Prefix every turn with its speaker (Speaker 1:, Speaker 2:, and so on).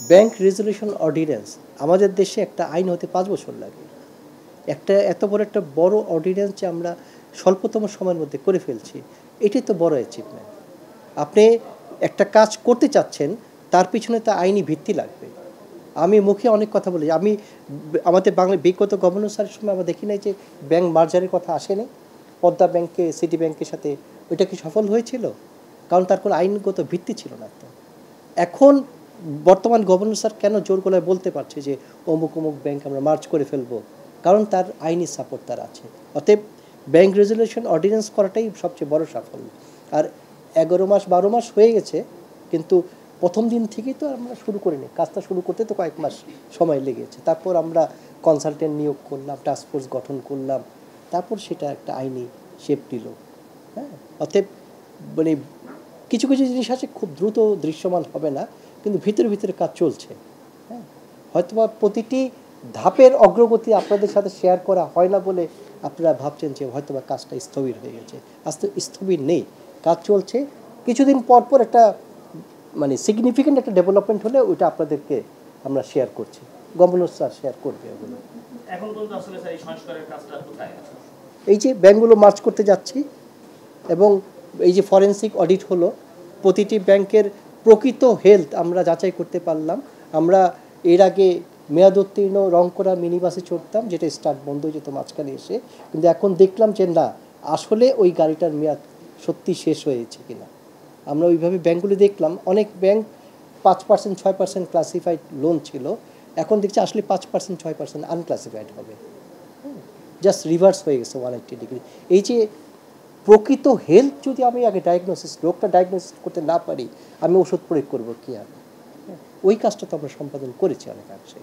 Speaker 1: Bank resolution ordinance আমাদের দেশে একটা আইন হতে 5 বছর লাগে। একটা এত বড় একটা বড় অর্ডিন্যান্স যে আমরা স্বল্পতম সময়ের মধ্যে করে ফেলছি, এটাই তো বড় অ্যাচিভমেন্ট। আপনি একটা কাজ করতে চাচ্ছেন, তার পিছনে তো আইনি ভিত্তি লাগবে। আমি মুখে অনেক কথা বলি, আমি আমাদের বাংলা বিগত গভর্নর সময় আমরা দেখি নাই যে ব্যাংক মার্জারের কথা আসেনি পদ্মা ব্যাংকে সিটি ব্যাংকের সাথে। ওইটা কি সফল হয়েছিল? কারণ তার কোনো আইনগত ভিত্তি ছিল না। তো এখন বর্তমান গভর্নর স্যার কেন জোর গলায় বলতে পারছে যে অমুক অমুক ব্যাংক আমরা মার্জ করে ফেলবো? কারণ তার আইনি সাপোর্ট তার আছে। অতএব ব্যাংক রেজুলেশন অর্ডিন্যান্স করাটাই সবচেয়ে বড় সাফল্য। আর 11 মাস 12 মাস হয়ে গেছে, কিন্তু প্রথম দিন থেকেই তো আমরা শুরু করিনি, কাজটা শুরু করতে তো কয়েক মাস সময় লেগেছে। তারপর আমরা কনসালটেন্ট নিয়োগ করলাম, টাস্কফোর্স গঠন করলাম, তারপর সেটা একটা আইনি শেপ নিল। হ্যাঁ, অতএব মানে কিছু কিছু জিনিস আছে খুব দ্রুত দৃশ্যমান হবে না, কিন্তু ভিতরে ভিতরে কাজ চলছে। হ্যাঁ, হয়তোবা প্রতিটি ধাপের অগ্রগতি আপনাদের সাথে শেয়ার করা হয় না বলে আপনারা ভাবছেন যে হয়তোবা কাজটা স্থবির হয়ে গেছে। আজকে স্থবির নেই, কাজ চলছে। কিছুদিন পর পর একটা মানে সিগনিফিক্যান্ট একটা ডেভেলপমেন্ট হলে ওইটা আপনাদেরকে আমরা শেয়ার করছি, গভর্নর স্যার শেয়ার করবে ওগুলো।
Speaker 2: এখন পর্যন্ত আসলে স্যার এই সংস্কারের কাজটা কোথায় আছে?
Speaker 1: এই যে ব্যাংকগুলো মার্জ করতে যাচ্ছি, এবং এই যে ফরেন্সিক অডিট হলো, প্রতিটি ব্যাংকের প্রকৃত হেলথ আমরা যাচাই করতে পারলাম। আমরা এর আগে মেয়াদোত্তীর্ণ রংকরা মিনি বাসে চড়তাম, যেটা স্টার্ট বন্ধ হয়ে যেত মাঝখানে এসে, কিন্তু এখন দেখলাম যে না, আসলে ওই গাড়িটার মেয়াদ সত্যি শেষ হয়েছে কিনা। আমরা ওইভাবে ব্যাংকগুলি দেখলাম, অনেক ব্যাংক 5% 6% ক্লাসিফাইড লোন ছিল, এখন দেখছি আসলে 5% 6% আনক্লাসিফাইড হবে। জাস্ট রিভার্স হয়ে গেছে 180 ডিগ্রি। এই যে প্রকৃত হেলথ যদি আমি আগে রোগটা ডায়াগনোসিস করতে না পারি, আমি ওষুধ প্রয়োগ করবো কী আর? ওই কাজটা তো আমরা সম্পাদন করেছি অনেকাংশে।